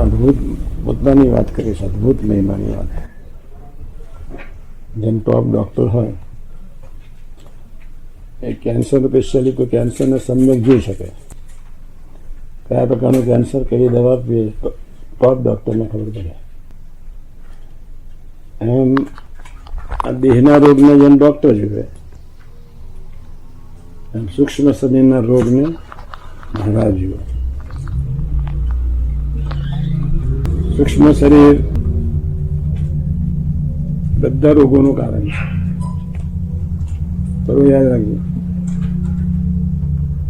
અદ્ભુત પોતાની વાત કરીશ, અદ્ભુત મહિમાની વાત. જેમ ટોપ ડૉક્ટર હોય એ કેન્સર સ્પેશિયલી કોઈ કેન્સરને સમ્યક જોઈ શકે, કયા પ્રકારનું કેન્સર, કઈ દવા આપીએ ટોપ ડૉક્ટરને ખબર પડે. એમ આ દેહના રોગને જેમ ડૉક્ટર જુએ એમ સૂક્ષ્મ શરીરના રોગને મહારાજ જુએ. સૂક્ષ્મ શરીર બધા રોગોનું કારણ છે. બરોબર, યાદ રાખજો.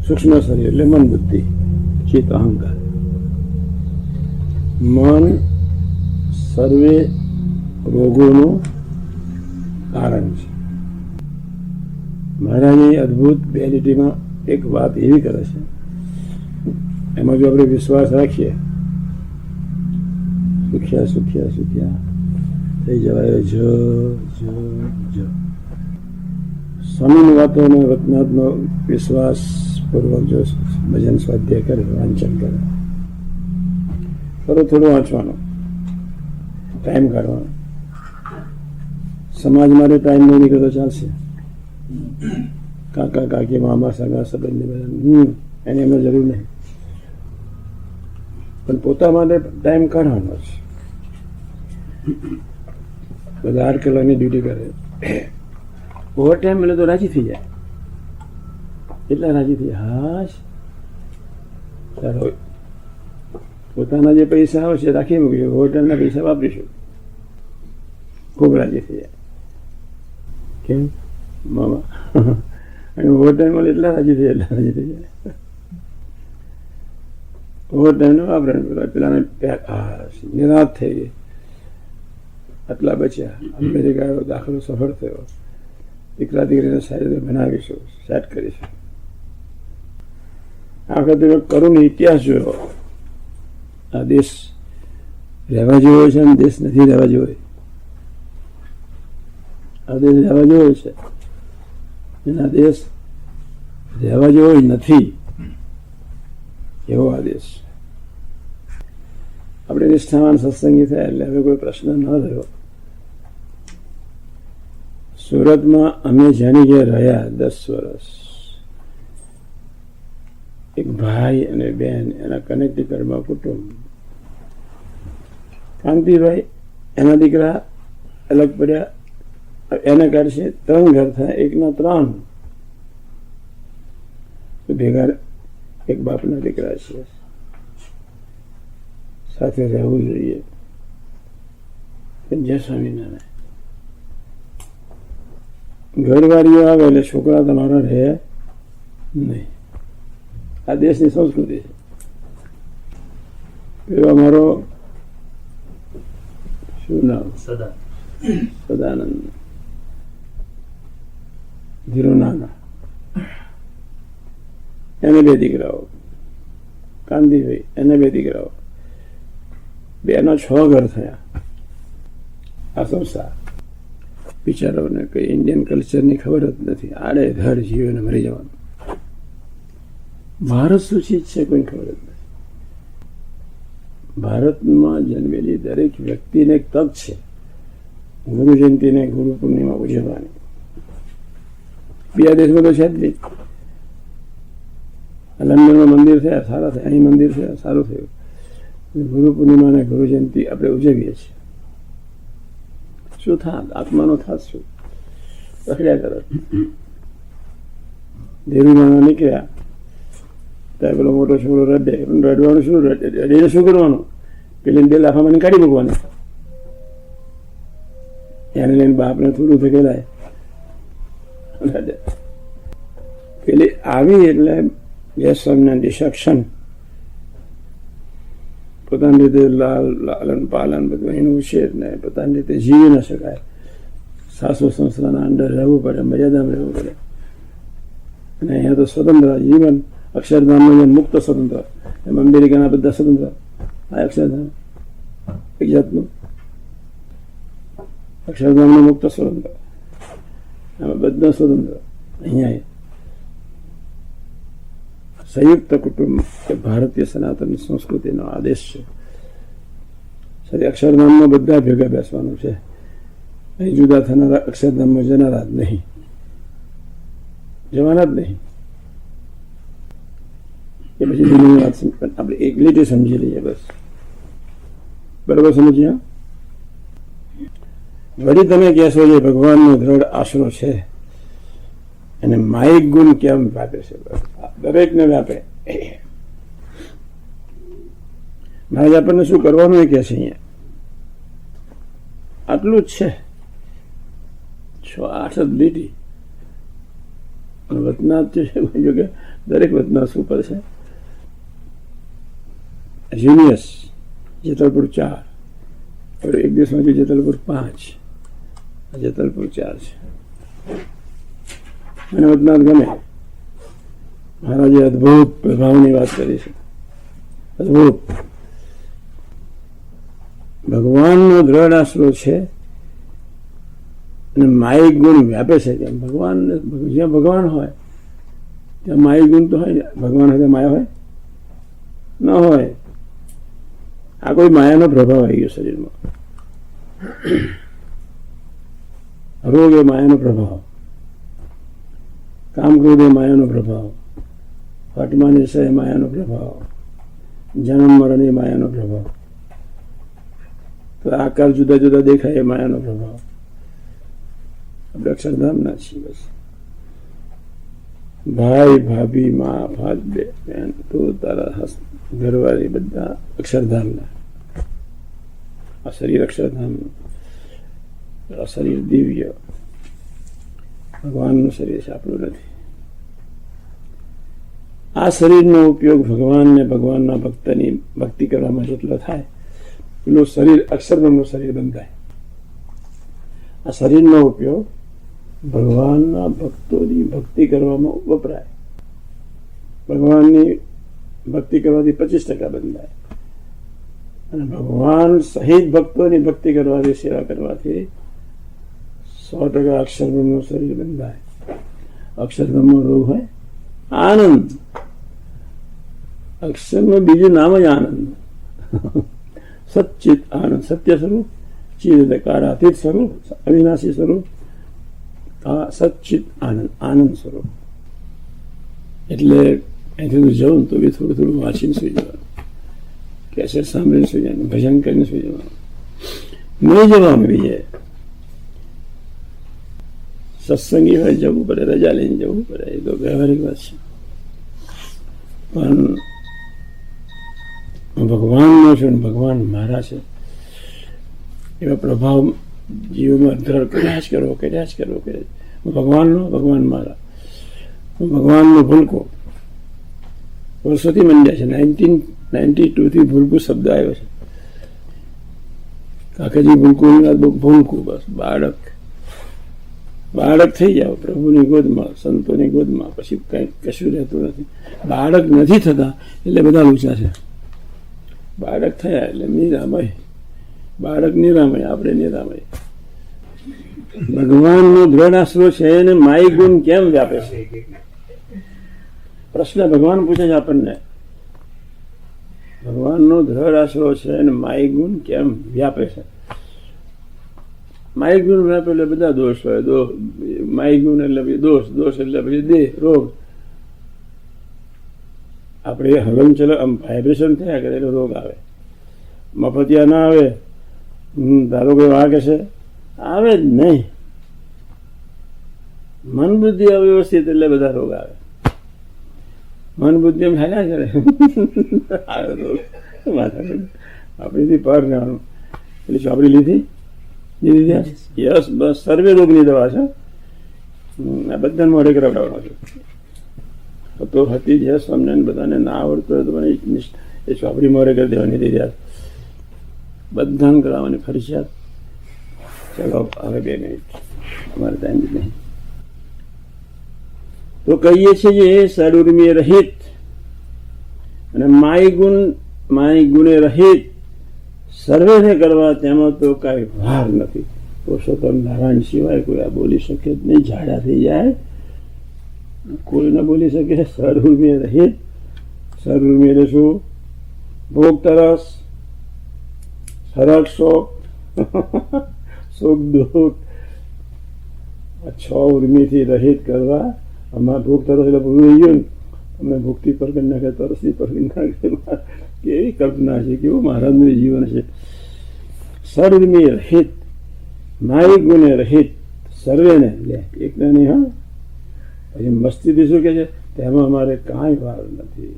સૂક્ષ્મ શરીર એટલે મન, બુદ્ધિ, ચિત્ત, અહંકાર. મન સર્વે રોગોનું કારણ છે. મહારાજે અદ્ભુત બે લીટીમાં એક વાત એવી કરે છે, એમાં જો આપણે વિશ્વાસ રાખીએ, સુખ્યા સુખ્યા સુખ્યા થઈ જવાય. જ સ્વામીની વાતોનો વતનાથનો વિશ્વાસ પૂર્વક જો ભજન સ્વાધ્યાય કરે, વાંચન કરે, થોડું વાંચવાનું, ટાઈમ કાઢવાનો. સમાજ માટે ટાઈમ નહીં નીકળતો ચાલશે. કાકા કાકી મામા સગા સંબંધી બધા એની એમને જરૂર નહીં, પણ પોતા માટે ટાઈમ કાઢવાનો છે. બધા 8 કલાકની ડ્યુટી કરે, ઓવર ટાઈમ મળે તો રાજી થઈ જાય. એટલા રાજી થઈ જાય, હાશ ચાલો પોતાના જે પૈસા આવશે રાખી મૂકીશું, ઓવર ટાઈમના પૈસા વાપરીશું. ખૂબ રાજી થઈ જાય. કેમ મામા? અને ઓવર ટાઈમ મળે એટલા રાજી થઈ જાય. ઓવર ટાઈમ વાપરે પેલાને નિરાશ થઈ ગઈ. આટલા બચ્યા, અમેરિકા દાખલો સફળ થયો, દીકરા દીકરીને સારી રીતે બનાવીશું, સેટ કરીશું. આ વખતે કરુણ ઇતિહાસ જોયો. આ દેશ રહેવા જેવો છે અને દેશ નથી રહેવા જેવો. આ દેશ રહેવા જેવો છે, એના દેશ રહેવા જેવો નથી, એવો આ દેશ. આપણે નિષ્ઠાવાન સત્સંગી થયા એટલે હવે કોઈ પ્રશ્ન ન રહ્યો. સુરતમાં અમે જેની ઘેર રહ્યા 10 વર્ષ, એક ભાઈ અને બેન, એના કનેક્ટિકટમાં કુટુંબ. કાંતિભાઈ એના દીકરા અલગ પડ્યા, એના કાઢશે 3 ઘર થાય, એકના 3 ભેગા એક બાપના દીકરા છે. સાથે રહેવું જોઈએ. જય સ્વામિનારાયણ. ઘરવાળીઓ આવે એટલે છોકરા તમારા રહે નહીં. આ દેશની સંસ્કૃતિ છે. એવો અમારો શું નામ? સદાનંદ ધીરુનાના. એને 2 દીકરાઓ. કાંતિભાઈ એને 2 દીકરાઓ. 2ના 6 ઘર થયા. આ સંસાર બિચારાઓને કઈ ઇન્ડિયન કલ્ચરની ખબર જ નથી. આડે ધડ જીવને મરી જવાનું. ભારત શું ચીજ છે કોઈ ખબર જ નથી. ભારતમાં જન્મેલી દરેક વ્યક્તિને એક તક છે ગુરુ જયંતિને, ગુરુ પૂર્ણિમા ઉજવવાની. બીજા દેશમાં તો છે જ નહીં. લંડનમાં મંદિર થયા સારા થયા, અહીં મંદિર થયા સારું થયું. ગુરુ પૂર્ણિમા અને ગુરુ જયંતિ આપણે ઉજવીએ છીએ. શું થાત? આત્માનો થાત શું? રખડ્યા કરો. ધીરુનાના નીકળ્યા ત્યારે પેલો મોટો છોકરો રડે. રડવાનું શું? રડીને શું કરવાનું? પેલી 2 લાફામાં કાઢી મૂકવાની. એને લઈને બાપને થોડું ફેંકેલાય. પેલી આવી એટલે સ્વામિનારાયણ ડિસ્ટ્રક્શન. પોતાની રીતે લાલન પાલન બધું એનું ઉછેર ને પોતાની રીતે જીવી ન શકાય. સાસુ સંસ્થાના અંડર રહેવું પડે, મર્યાદામાં રહેવું પડે. અને અહીંયા તો સ્વતંત્ર જીવન. અક્ષરધામનું જેમ મુક્ત સ્વતંત્ર, એમ અમેરિકાના બધા સ્વતંત્ર. આ અક્ષરધામ એક જાતનું અક્ષરધામનું મુક્ત સ્વતંત્ર, એમાં બધા સ્વતંત્ર. અહીંયા સંયુક્ત કુટુંબ એ ભારતીય સનાતન સંસ્કૃતિનો આદેશ છે. અક્ષરધામમાં બધા ભેગા બેસવાનું છે. અહીં જુદા થનારા અક્ષરધામમાં જનારા જ નહીં, જવાના જ નહીં. એ પછી દિલ્હીની વાત આપણે એક લીટી સમજી લઈએ બસ. બરાબર સમજ્યા? વળી તમે કહેશો જે ભગવાનનો દ્રઢ આશરો છે અને માઇક ગુણ કેમ વ્યાપે છે? દરેકને વ્યાપે. મહારાજ આપણને શું કરવાનું એ કહે છે અહીંયા. આટલું જ છે. 6-8 જ લીટી. વતનાથ છે કે દરેક વતનાથ ઉપર છે. જીનિયસ જેતલપુર 4, એક દિવસમાં જેતલપુર 5, જેતલપુર 4 છે. અને વતનાથ ગમે. મહારાજે અદભુત પ્રભાવની વાત કરી છે. અદભુત. ભગવાનનો દ્રઢ આશરો છે અને માયિક ગુણ વ્યાપે છે. કેમ? ભગવાન, જ્યાં ભગવાન હોય ત્યાં માયિક ગુણ તો હોય ને. ભગવાન હોય ત્યાં માયા હોય ન હોય. આ કોઈ માયાનો પ્રભાવ આવી ગયો શરીરમાં. રોગ એ માયાનો પ્રભાવ, કામ ક્રોધ એ માયાનો પ્રભાવ, ફાટમા નિશા એ માયાનો પ્રભાવ, જન્મ મરણ એ માયાનો પ્રભાવ, તો આકાર જુદા જુદા દેખાય એ માયાનો પ્રભાવ. આપણે અક્ષરધામના છીએ બસ. ભાઈ ભાભી મા ભાત બેન તો તારા ઘરવાળી બધા અક્ષરધામના. આ શરીર અક્ષરધામનું, આ શરીર દિવ્ય ભગવાનનું શરીર છે, આપણું નથી. આ શરીરનો ઉપયોગ ભગવાનને ભગવાનના ભક્તની ભક્તિ કરવામાં જેટલો થાય પેલું શરીર અક્ષરધામનું શરીર બંધાય. આ શરીરનો ઉપયોગ ભગવાનના ભક્તોની ભક્તિ કરવામાં વપરાય. ભગવાનની ભક્તિ કરવાથી 25% બંધાય અને ભગવાન સહિત ભક્તોની ભક્તિ કરવાથી, સેવા કરવાથી 100% અક્ષરધામનું શરીર બંધાય. અક્ષરધામનો રોગ હોય આનંદ. અક્ષરનું બીજું નામ જ આનંદ. સચ્ચિત આનંદ, સત્ય સ્વરૂપ, ચિદ એટલે કાળાતીત સ્વરૂપ, અવિનાશી સ્વરૂપ, સચ્ચિત આનંદ, આનંદ સ્વરૂપ. એટલે અહીંથી તો જવું તો બી થોડું થોડું વાંચીને સુઈ જવાનું, કેસેટ સાંભળીને સુઈ જવાનું, ભજન કરીને સુઈ જવાનું, નહીં જવાનું બીજે. સત્સંગી હોય જવું પડે, રજા લઈને જવું પડે, એ તો વ્યવહારિક વાત છે. પણ ભગવાનનો છું ને ભગવાન મારા છે એવા પ્રભાવ જીવનમાં દ્રઢ કર્યા જ કરવો, કર્યા જ કરવો, કર્યા જ. હું ભગવાનનો, ભગવાન મારા. હું ભગવાનનો ભૂલકો વર્ષોથી મંડ્યા છે. 1992 થી ભૂલકું શબ્દ આવ્યો છે. કાકાજી ભૂલકું, ભૂલકું બસ બાળક. બાળક થઈ જાવ પ્રભુની ગોદમાં, સંતોની ગોદમાં, પછી કંઈ કશું રહેતું નથી. બાળક નથી થતા એટલે બધા ઊંચા છે. બાળક થયા એટલે નિરામય. બાળક નિરામય, આપણે નિરામય. ભગવાનનો દ્રઢ આશરો છે અને માય ગુણ કેમ વ્યાપે છે? પ્રશ્ન ભગવાન પૂછે છે આપણને. ભગવાનનો દ્રઢ આશરો છે અને માય ગુણ કેમ વ્યાપે છે? માય ગુણ વ્યાપે એટલે બધા દોષ હોય. માય ગુણ એટલે પછી દોષ, દોષ એટલે પછી દેહ, રોગ. આપણે હલનચલન આમ વાઇબ્રેશન થયા કરે એટલે રોગ આવે. મફતિયા ના આવે, ધારો કોઈ વાગે છે, આવે જ નહીં. મન બુદ્ધિ અવ્યવસ્થિત એટલે બધા રોગ આવે. મન બુદ્ધિ એમ હાલ્યા કરે આવે રોગ. આપણીથી પર રહેવાનું. એટલે ચોપડી લીધી યસ, બસ સર્વે રોગની દવા છે. આ બધાને મોઢે કરાવડાવવાનો છે. તો હતી જે અમને બધાને ના આવડતું હોય તો મને એ ચોપડી મોઢે કરી દેવાની હતી. બધાને કરાવવાની ફરજિયાત. ચલો હવે 2 મિનિટ, અમારે ટાઈમ જ નહીં. તો કહીએ છીએ જે સદુર્મી રહિત અને માય ગુણે રહિત સર્વેને કરવા તેમાં તો કાંઈ વાર નથી. પુરુષોત્તમ નારાયણ સિવાય કોઈ આ બોલી શકે જ નહીં. ઝાડા થઈ જાય, કોઈ ન બોલી શકે. સદુર્મી રહિત. સદુર્મી એટલે શું? ભોગ તરસ, હરખ શોખ સુખ દુઃખ આ 6 ઉર્મિથી રહિત કરવા. આમાં ભૂખ તરસ એટલે ભૂલ રહી ગયું ને, અમે ભૂખથી પર કરી નાખે, તરસથી પર કરી નાખે. કેવી કલ્પના છે, કેવું મહારાજનું જીવન છે. સર્વની રહિત, માય ગુણે રહિત, સર્વેને લે એકને નહીં. હા, પછી મસ્તીથી શું કે છે, તેમાં અમારે કાંઈ વાર નથી.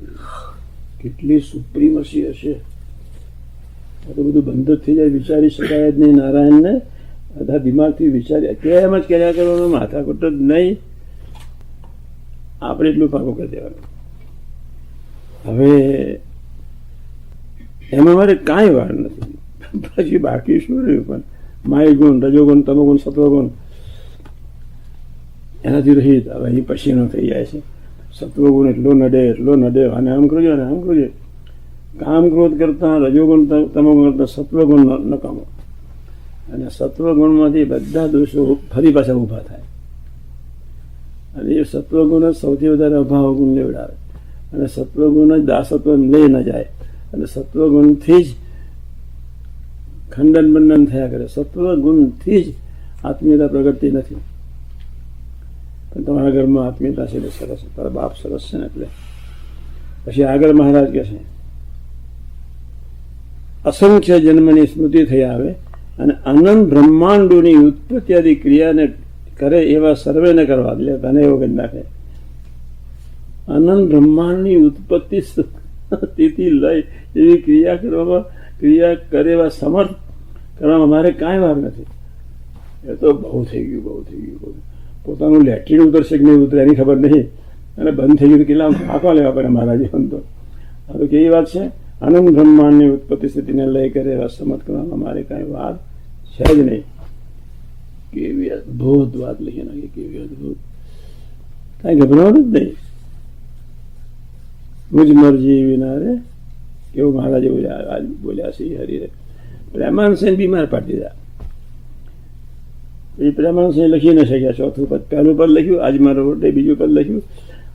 કેટલી સુપ્રીમસી હશે. આ તો બધું બંધ જ થઈ જાય, વિચારી શકાય જ નહીં નારાયણને. બધા દિમાગથી વિચારી કેમ જ કર્યા કરવાનું, માથાકૂટ જ નહીં. આપણે એટલું પાકું કરી દેવાનું. હવે એમાં મારે કાંઈ વાર નથી. પછી બાકી શું રહ્યું? પણ માય ગુણ, રજોગુણ, તમોગુણ, સત્વગુણ એનાથી રહિત. હવે અહીં પછીનો થઈ જાય છે. સત્વગુણ એટલો નડે અને આમ કરજો અને આમ કરજો. કામ ક્રોધ કરતા રજોગુણ તમોગુણ કરતા સત્વગુણ નકામો. અને સત્વગુણમાંથી બધા દોષો ફરી પાછા ઊભા થાય. અને એ સત્વગુણ જ સૌથી વધારે અભાવ ગુણ લેવડાવે. અને સત્વગુણ જ દાસત્વ લઈ ન જાય. અને સત્વગુણથી જ ખંડન બંધન થયા કરે. સત્વગુણથી જ આત્મીયતા પ્રગટતી નથી. પણ તમારા ઘરમાં આત્મીયતા છે એટલે સરસ, તારા બાપ સરસ છે ને એટલે. પછી આગળ મહારાજ કહે છે, અસંખ્ય જન્મની સ્મૃતિ થઈ આવે અને અનંત બ્રહ્માંડોની ઉત્પત્તિ આદિ ક્રિયાને કરે એવા સર્વેને કરવા. એટલે તને એવો કરી નાખે. અનંત બ્રહ્માંડની ઉત્પત્તિ સ્થિતિ લય એવી ક્રિયા કરે એવા સમર્થ કરવામાં અમારે કાંઈ વાર નથી. એ તો બહુ થઈ ગયું. પોતાનું લેટ્રિન ઉતરશે કે નહીં ઉતરે એની ખબર નહીં. અને બંધ થઈ ગયું કેટલા ફાંકવા લેવા પડે મારા જીવન તો. આ તો કેવી વાત છે. અનંત બ્રહ્માંડની ઉત્પત્તિ સ્થિતિને લય કરે એવા સમર્થ કરવામાં અમારે કાંઈ વાર છે જ નહીં. કેવી અદભુત વાત લખી નાખી, કેવી અદભુત. કાંઈ ગભરાવાનું જ નહીં. મુજ મરજી વિના રે, કેવું મહારાજે બોલ્યા છે હરિરે. પ્રેમાનંદ સેન બીમાર પાડી દીધા. પછી પ્રેમાનંદ સેન લખી ન શક્યા. ચોથું પદ, પહેલું પદ લખ્યું, આજ મારો વડે બીજું પદ લખ્યું.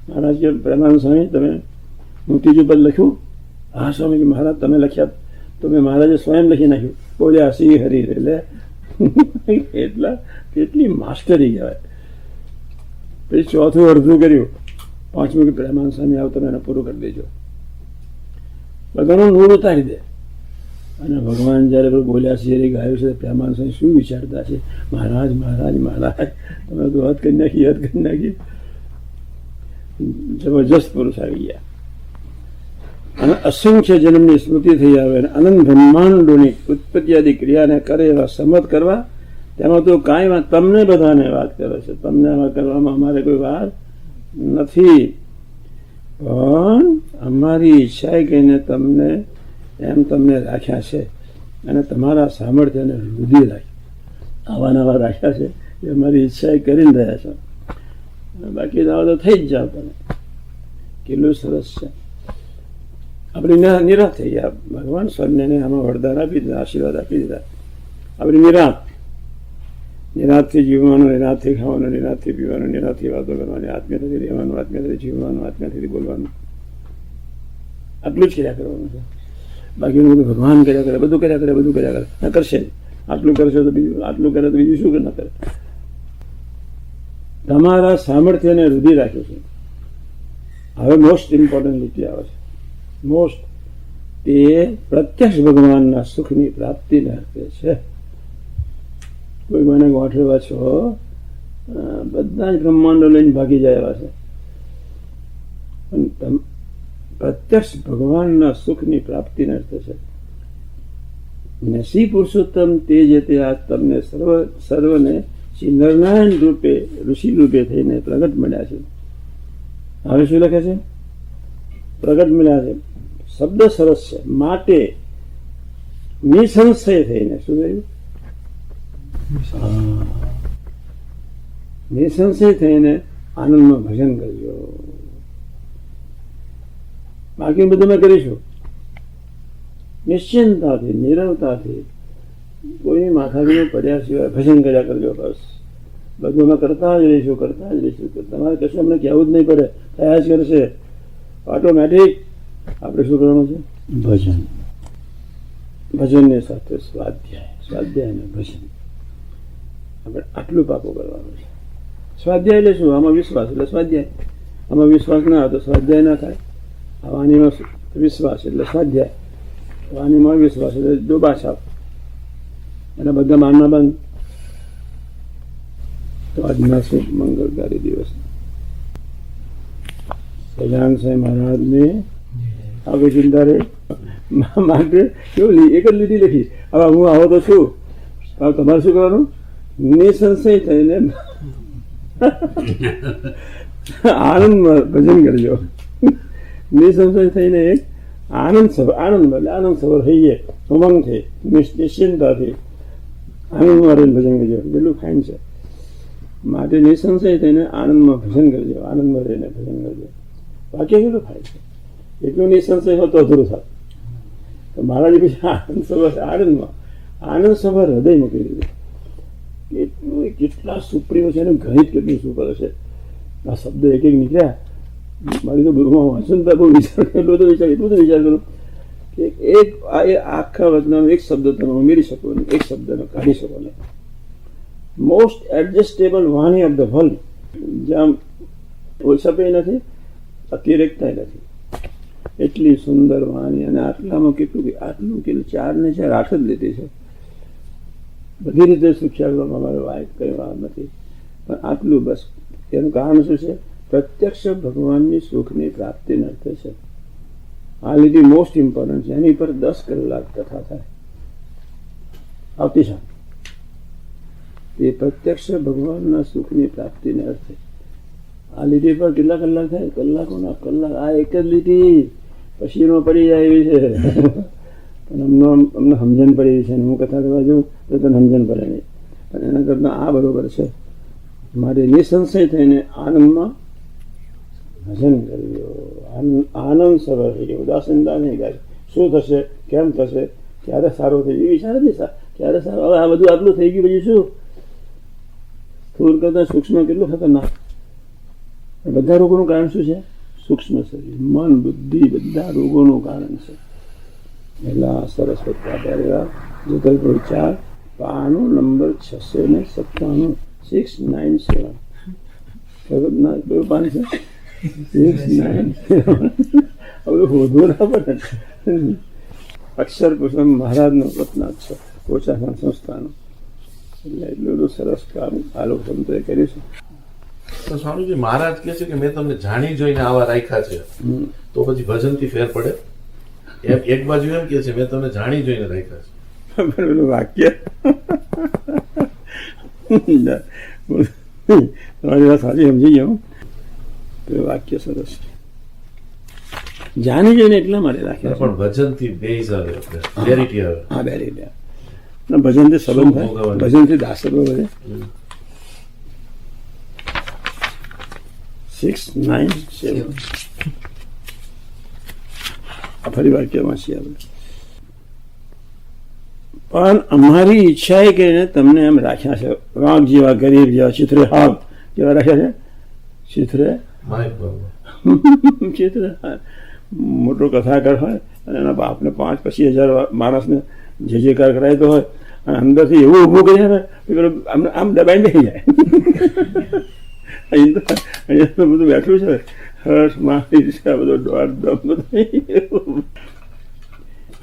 મહારાજ કે પ્રેમાનંદ સ્વામી તમે, હું ત્રીજું પદ લખ્યું. હા સ્વામી કે મહારાજ તમે લખ્યા તો મેં મહારાજે સ્વયં લખી નાખ્યું. બોલ્યા શ્રી હરિ એટલે એટલા કેટલી માસ્ટરી કહેવાય. પછી ચોથું અડધું કર્યું. પાંચમું કે પ્રેમાનંદ સ્વામી આવ તમે એને પૂરું કરી દેજો. બધાનું નૂર ઉતારી દે. અને ભગવાન જ્યારે બોલ્યા છે ગાયું છે, પ્રેમાનંદ સ્વામી શું વિચારતા છે? મહારાજ તમે તો હદ કરી નાખી. જબરજસ્ત પુરુષ આવી ગયા. અને અસંખ્ય જન્મની સ્મૃતિ થઈ આવે અને અનંત બ્રહ્માંડોની ઉત્પત્તિ આદિ ક્રિયાને કરે એવા સમત કરવા. તેમાં તો કાંઈ વાત, તમને બધાને વાત કરે છે. તમને આમાં કરવામાં અમારે કોઈ વાર નથી. પણ અમારી ઈચ્છાએ કહીને તમને રાખ્યા છે. અને તમારા સામર્થ્યને રૂધી રાખી આવા નવા રાખ્યા છે. એ અમારી ઈચ્છાએ કરીને રહ્યા છો. બાકી તો થઈ જ જાવ. તમે કેટલું સરસ છે. આપણે નિરાશ થઈ ગયા. ભગવાન સ્વામિને આમાં વરદાન આપી દીધા, આશીર્વાદ આપી દીધા. આપણે નિરાશથી જીવવાનું, નિરાશથી ખાવાનું, નિરાશથી પીવાનું, નિરાશથી વાતો કરવાની, આત્મીયતાથી રહેવાનું, આત્મીયતાથી જીવવાનું, આત્મીયતાથી બોલવાનું. આટલું જ કર્યા કરવાનું છે. બાકીનું બધું ભગવાન કર્યા કરે, બધું કર્યા કરે. કરશે આટલું કરશે તો બીજું, આટલું કરે તો બીજું શું ના કરે. તમારા સામર્થ્યને રૂધી રાખ્યું છે. હવે મોસ્ટ ઇમ્પોર્ટન્ટ લીટી આવે છે. તે પ્રત્યક્ષ ભગવાનના સુખની પ્રાપ્તિને અર્થે છે. કોઈ મને ગોઠવેવા છો, બધા જ બ્રહ્માંડો લઈને ભાગી જાય એવા છે. પણ પ્રત્યક્ષ ભગવાનના સુખની પ્રાપ્તિને અર્થે છે. નસી પુરુષોત્તમ તે જે તે આ તમને સર્વને શ્રી નરનારાયણ રૂપે ઋષિ રૂપે થઈને પ્રગટ મળ્યા છે. હવે શું લખે છે? પ્રગટ મળ્યા છે. શબ્દ સરસ છે. માટે નિસંશય થઈને શું થયું? નિસંશય થઈને આનંદમાં ભજન કરજો. બાકી બધું અમે કરીશું. નિશ્ચિંતાથી, નિરવતાથી, કોઈ માથામાં પડ્યા સિવાય ભજન કર્યા કરજો. બસ બધું અમે કરતા જ રહીશું. તમારે કશું અમને કહેવું જ નહીં પડે, થયા જ કરશે ઓટોમેટિક. આપણે શું કરવાનું છે? ભજન. ભજનની સાથે સ્વાધ્યાય અને ભજન, આપણે આટલું પાકું કરવાનું છે. સ્વાધ્યાય એટલે શું? આમાં વિશ્વાસ એટલે સ્વાધ્યાય. આમાં વિશ્વાસ ના હોય તો સ્વાધ્યાય ના થાય. વાણીમાં વિશ્વાસ એટલે સ્વાધ્યાય, વાણીમાં વિશ્વાસ એટલે ડોબા છાપ, એટલે બધા માનના બંધ. તો આજના શુભ મંગળકારી દિવસ સજાન સાહેબ મહારાજને આગળ ચિંતા રહે માટે કેવું એક જ લીટી લખી. હવે હું આવો તો છું, હવે તમારે શું કરવાનું? નિસંશય થઈને આનંદમાં ભજન કરજો. નિસંશય થઈને એક આનંદ સભર થઈએ, ઉમંગથી, નિશ્ચિંતાથી આનંદમાં રહીને ભજન કરજો. એટલું ફાઇન છે. માટે નિસંશય થઈને આનંદમાં ભજન કરજો, આનંદમાં રહીને ભજન કરજો. વાક્ય કેટલું ફાઇન છે. એટલું નિસંશય હોય તો અધૂરું થાય. તો મહારાજ પછી આનંદ સભર હૃદય મૂકી દીધું. કેટલા સુપ્રિય છે, એનું ગણિત કેટલું સુપર છે. આ શબ્દ એક નીકળ્યા. મારી તો વાંચન બહુ વિચાર એટલું તો વિચાર કરું કે એક આખા વચનાનો એક શબ્દ તમે ઉમેરી શકો ને એક શબ્દનો કાઢી શકો ને. મોસ્ટ એડજસ્ટેબલ વાણી ઓફ ધ વર્લ્ડ, જ્યાં ઓછપે નથી, અતિરેકતા નથી. એટલી સુંદર વાણી, અને આટલું કેટલું 4 ને 4 8 જ લીધી છે. બધી રીતે સુખ્યા કરવામાં અમારે વાય કઈ વાત નથી, પણ આટલું બસ. એનું કારણ શું છે? પ્રત્યક્ષ ભગવાનની સુખની પ્રાપ્તિનો અર્થ છે. આ લીધી મોસ્ટ ઇમ્પોર્ટન્ટ છે. એની પર 10 કલાક કથા થાય આવતી છે. એ પ્રત્યક્ષ ભગવાનના સુખની પ્રાપ્તિને અર્થે આ લીધી પર કેટલા કલાક થાય? કલાકોના કલાક. આ એક જ લીધી પછીનો પડી જાય એવી છે. પણ અમને સમજણ પડે એવી છે. હું કથા કરવા જાઉં તો તને સમજણ પડે નહીં, પણ એના કરતાં આ બરોબર છે. મારે નિસંશય થઈને આનંદમાં ભજન કર્યું. આનંદ સભર થઈ ગયો, ઉદાસીનતા નહીં ગાય. શું થશે, કેમ થશે, ક્યારે સારું થઈ ગયું, વિચાર નહીં. ક્યારે સારું, હવે આ બધું આટલું થઈ ગયું પછી શું? સ્થૂળ કરતાં સૂક્ષ્મ કેટલું ખતરનાક. બધા રોગોનું કારણ શું છે? સૂક્ષ્મ શરીર, મન, બુદ્ધિ, બધા રોગોનું કારણ છે. પહેલા સરસ પહેલા જગલપુર 4 પાનું નંબર 697 697. પાણી છે 697. હવે હોદવું ના પડે. અક્ષર કુસુમ મહારાજનો રત્નાથ છે, ઓછા સંસ્થાનો. એટલે એટલું બધું સરસ કામ આ લોકો સંતોએ કર્યું છે. તો સ્વામીજી મહારાજ કહે છે કે મેં તમને જાણી જોઈને આવા રાખ્યા છે, તો પછી ભજનથી ફેર પડે? એક બાજુ એમ કે છે મેં તમને જાણી જોઈને રાખ્યા છે, પેલું વાક્ય તમારી વાત સાચી સમજી ગયો. પેલું વાક્ય સરસ છે. જાણી જોઈને એટલા માટે રાખ્યા પણ ભજનથી બેઝ આવે, ક્લેરિટી આવે. હા, બેરી ભજનથી સંબંધ થાય, ભજનથી દાસત્વ વધે. 697. ફરી વાક્ય વાંચીએ આપણે. પણ અમારી ઈચ્છાએ કરીને તમને એમ રાખ્યા છે. વાંક જેવા, ગરીબ જેવા, ચિત્રે હાગ જેવા રાખ્યા છે. ચિત્રે મોટો કથાકાર હોય અને એના બાપને 5,000-25,000 માણસને જે કાર કરાયતો હોય અને અંદરથી એવું ઊભું કરી ને આમ દબાઈને બેસી જાય. અહીંયા તો બધું બેઠું છે, હર્ષ મારી ઈચ્છા બધો દોડધામ બધું.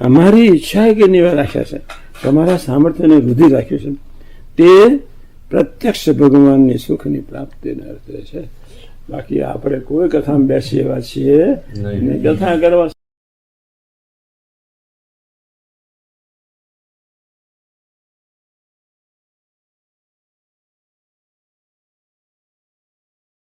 અમારી ઈચ્છાએ કે નિવા રાખ્યા છે, તમારા સામર્થ્યને વૃદ્ધિ રાખ્યું છે. તે પ્રત્યક્ષ ભગવાનની સુખની પ્રાપ્તિને અર્થે છે. બાકી આપણે કોઈ કથામાં બેસી એવા છીએ નહીં. કથા કરવા